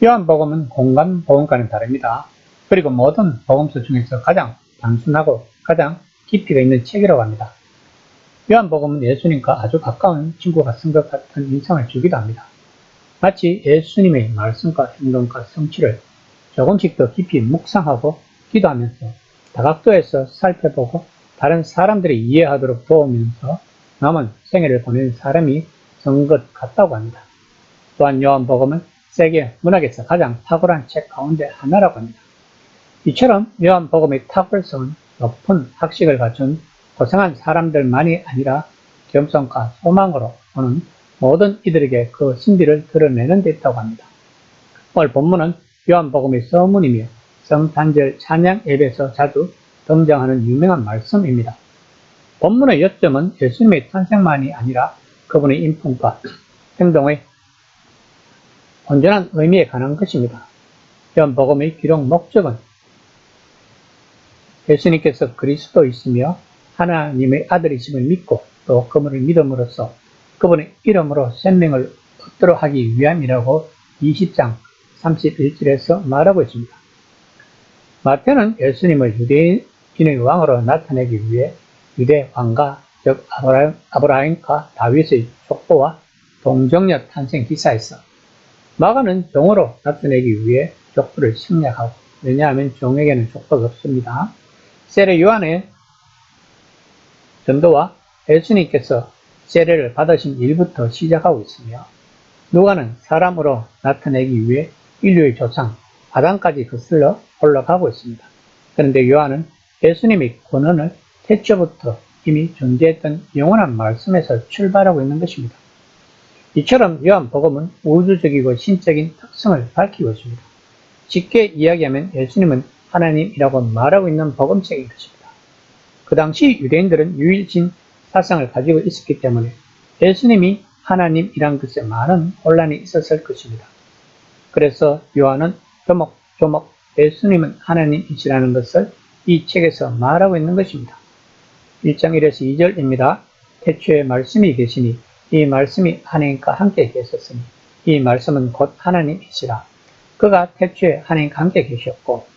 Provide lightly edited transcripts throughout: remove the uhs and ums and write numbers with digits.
요한복음은 공간 복음과는 다릅니다. 그리고 모든 복음서 중에서 가장 단순하고 가장 깊이가 있는 책이라고 합니다. 요한복음은 예수님과 아주 가까운 친구가 쓴 것 같은 인상을 주기도 합니다. 마치 예수님의 말씀과 행동과 성취를 조금씩 더 깊이 묵상하고 기도하면서 다각도에서 살펴보고 다른 사람들이 이해하도록 도우면서 남은 생애를 보내는 사람이 쓴 것 같다고 합니다. 또한 요한복음은 세계 문학에서 가장 탁월한 책 가운데 하나라고 합니다. 이처럼 요한복음의 탁월성은 높은 학식을 갖춘 고상한 사람들만이 아니라 겸손과 소망으로 오는 모든 이들에게 그 신비를 드러내는 데 있다고 합니다. 오늘 본문은 요한복음의 서문이며 성탄절 찬양 예배에서 자주 등장하는 유명한 말씀입니다. 본문의 요점은 예수님의 탄생만이 아니라 그분의 인품과 행동의 온전한 의미에 관한 것입니다. 요한복음의 기록 목적은 예수님께서 그리스도이시며 하나님의 아들이심을 믿고 또 그분을 믿음으로써 그분의 이름으로 생명을 얻도록 하기 위함이라고 20장 31절에서 말하고 있습니다. 마태는 예수님을 유대인의 왕으로 나타내기 위해 유대 왕가 즉 아브라함과 다윗의 족보와 동정녀 탄생 기사에서 마가는 종으로 나타내기 위해 족보를 생략하고 왜냐하면 종에게는 족보가 없습니다. 세례 요한의 전도와 예수님께서 세례를 받으신 일부터 시작하고 있으며 누가는 사람으로 나타내기 위해 인류의 조상 아담까지 거슬러 올라가고 있습니다. 그런데 요한은 예수님의 권원을 태초부터 이미 존재했던 영원한 말씀에서 출발하고 있는 것입니다. 이처럼 요한복음은 우주적이고 신적인 특성을 밝히고 있습니다. 쉽게 이야기하면 예수님은 하나님이라고 말하고 있는 복음책인 것입니다. 그 당시 유대인들은 유일신 사상을 가지고 있었기 때문에 예수님이 하나님이란 것에 많은 혼란이 있었을 것입니다. 그래서 요한은 조목조목 예수님은 하나님이시라는 것을 이 책에서 말하고 있는 것입니다. 1장 1에서 2절입니다. 태초에 말씀이 계시니 이 말씀이 하나님과 함께 계셨으니 이 말씀은 곧 하나님이시라. 그가 태초에 하나님과 함께 계셨고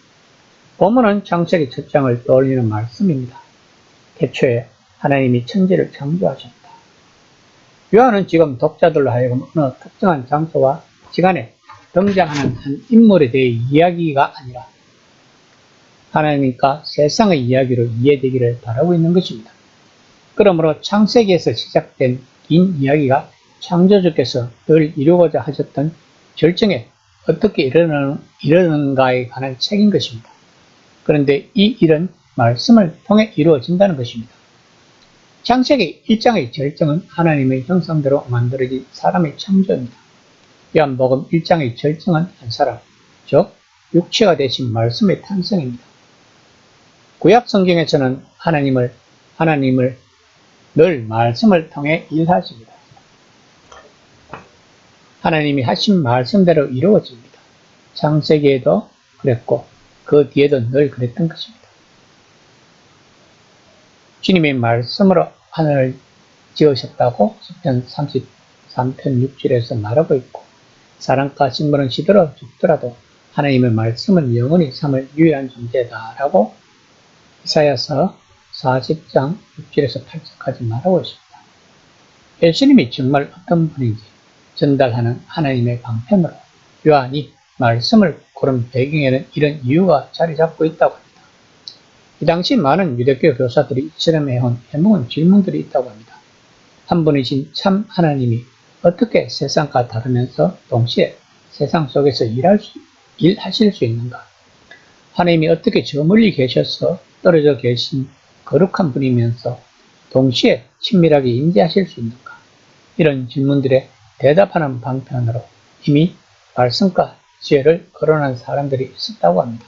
본문은 창세기 첫 장을 떠올리는 말씀입니다. 태초에 하나님이 천지를 창조하셨다. 요한은 지금 독자들로 하여금 어느 특정한 장소와 시간에 등장하는 한 인물에 대해 이야기가 아니라 하나님과 세상의 이야기로 이해되기를 바라고 있는 것입니다. 그러므로 창세기에서 시작된 긴 이야기가 창조주께서 늘 이루고자 하셨던 절정에 어떻게 이르는가에 관한 책인 것입니다. 그런데 이 일은 말씀을 통해 이루어진다는 것입니다. 창세기 1장의 절정은 하나님의 형상대로 만들어진 사람의 창조입니다. 요한복음 1장의 절정은 한 사람, 즉 육체가 되신 말씀의 탄생입니다. 구약 성경에서는 하나님을 늘 말씀을 통해 일하십니다. 하나님이 하신 말씀대로 이루어집니다. 창세기에도 그랬고 그 뒤에도 늘 그랬던 것입니다. 주님의 말씀으로 하늘을 지으셨다고 시편 33편 6절에서 말하고 있고 사람과 식물은 시들어 죽더라도 하나님의 말씀은 영원히 삼을 유일한 존재다라고 이사야서 40장 6절에서 8절까지 말하고 있습니다. 예수님이 정말 어떤 분인지 전달하는 하나님의 방편으로 요한이 말씀을 고른 배경에는 이런 이유가 자리 잡고 있다고 합니다. 이 당시 많은 유대교 교사들이 이처럼 해온 해묵은 질문들이 있다고 합니다. 한 분이신 참 하나님이 어떻게 세상과 다르면서 동시에 세상 속에서 일하실 수 있는가? 하나님이 어떻게 저 멀리 계셔서 떨어져 계신 거룩한 분이면서 동시에 친밀하게 임재하실 수 있는가? 이런 질문들에 대답하는 방편으로 이미 말씀과 지혜를 거론한 사람들이 있었다고 합니다.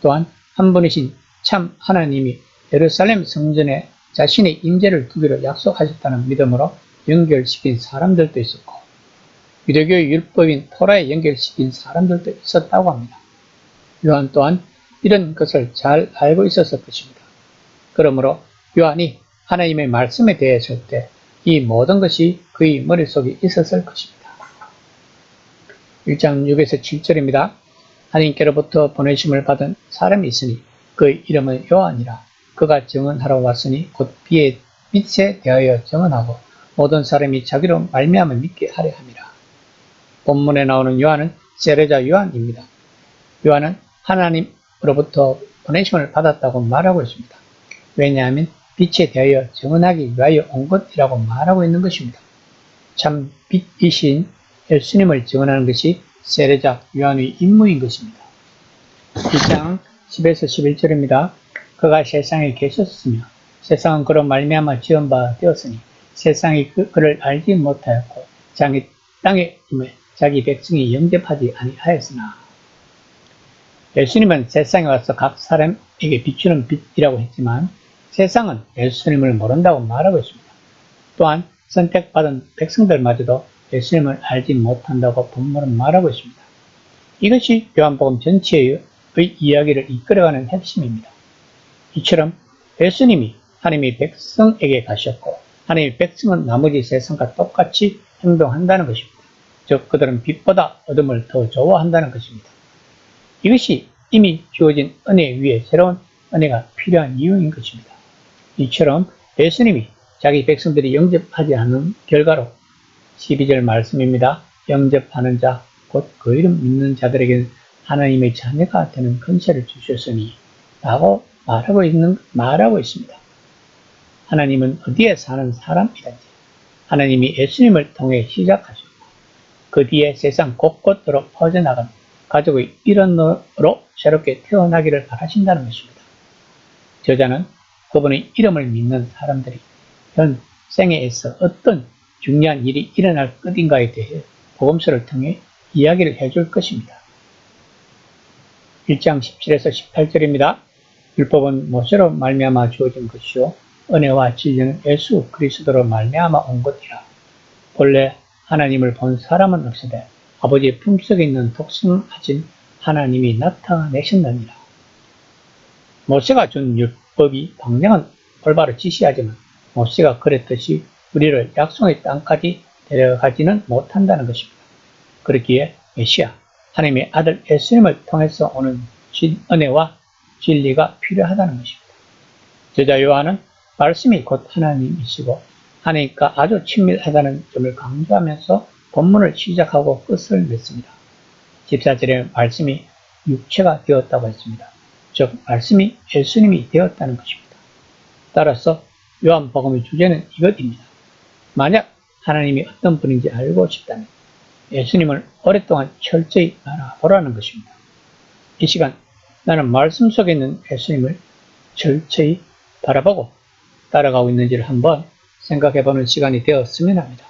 또한 한 분이신 참 하나님이 예루살렘 성전에 자신의 임재를 두기로 약속하셨다는 믿음으로 연결시킨 사람들도 있었고 유대교의 율법인 토라에 연결시킨 사람들도 있었다고 합니다. 요한 또한 이런 것을 잘 알고 있었을 것입니다. 그러므로 요한이 하나님의 말씀에 대했을 때 이 모든 것이 그의 머릿속에 있었을 것입니다. 1장 6에서 7절입니다. 하나님께로부터 보내심을 받은 사람이 있으니 그의 이름은 요한이라. 그가 증언하러 왔으니 곧 빛에 대하여 증언하고 모든 사람이 자기로 말미암아 믿게 하려 함이라. 본문에 나오는 요한은 세례자 요한입니다. 요한은 하나님으로부터 보내심을 받았다고 말하고 있습니다. 왜냐하면 빛에 대하여 증언하기 위하여 온 것이라고 말하고 있는 것입니다. 참 빛이신 예수님을 증언하는 것이 세례자 요한의 임무인 것입니다. 1장 10에서 11절입니다. 그가 세상에 계셨으며 세상은 그로 말미암아 지은 바 되었으니 세상이 그를 알지 못하였고 자기 땅에 임해 자기 백성이 영접하지 아니하였으나. 예수님은 세상에 와서 각 사람에게 비추는 빛이라고 했지만 세상은 예수님을 모른다고 말하고 있습니다. 또한 선택받은 백성들마저도 예수님을 알지 못한다고 본문은 말하고 있습니다. 이것이 요한복음 전체의 이야기를 이끌어가는 핵심입니다. 이처럼 예수님이 하나님의 백성에게 가셨고 하나님의 백성은 나머지 세상과 똑같이 행동한다는 것입니다. 즉 그들은 빛보다 어둠을 더 좋아한다는 것입니다. 이것이 이미 주어진 은혜 위에 새로운 은혜가 필요한 이유인 것입니다. 이처럼 예수님이 자기 백성들이 영접하지 않은 결과로 12절 말씀입니다. 영접하는 자, 곧 그 이름 믿는 자들에게는 하나님의 자녀가 되는 권세를 주셨으니 라고 말하고 있습니다. 하나님은 어디에 사는 사람이든지 하나님이 예수님을 통해 시작하셨고 그 뒤에 세상 곳곳으로 퍼져나간 가족의 일원으로 새롭게 태어나기를 바라신다는 것입니다. 저자는 그분의 이름을 믿는 사람들이 현 생애에서 어떤 중요한 일이 일어날 것인가에 대해 복음서를 통해 이야기를 해줄 것입니다. 1장 17에서 18절입니다. 율법은 모세로 말미암아 주어진 것이요 은혜와 진리는 예수 그리스도로 말미암아 온 것이라. 본래 하나님을 본 사람은 없으되 아버지의 품속에 있는 독생하신 하나님이 나타내셨느니라. 모세가 준 율법이 방향은 올바로 지시하지만 모세가 그랬듯이 우리를 약속의 땅까지 데려가지는 못한다는 것입니다. 그렇기에 메시아, 하나님의 아들 예수님을 통해서 오는 은혜와 진리가 필요하다는 것입니다. 저자 요한은 말씀이 곧 하나님이시고 하나님과 아주 친밀하다는 점을 강조하면서 본문을 시작하고 끝을 맺습니다. 14절에 말씀이 육체가 되었다고 했습니다. 즉 말씀이 예수님이 되었다는 것입니다. 따라서 요한복음의 주제는 이것입니다. 만약 하나님이 어떤 분인지 알고 싶다면 예수님을 오랫동안 철저히 알아보라는 것입니다. 이 시간 나는 말씀 속에 있는 예수님을 철저히 바라보고 따라가고 있는지를 한번 생각해보는 시간이 되었으면 합니다.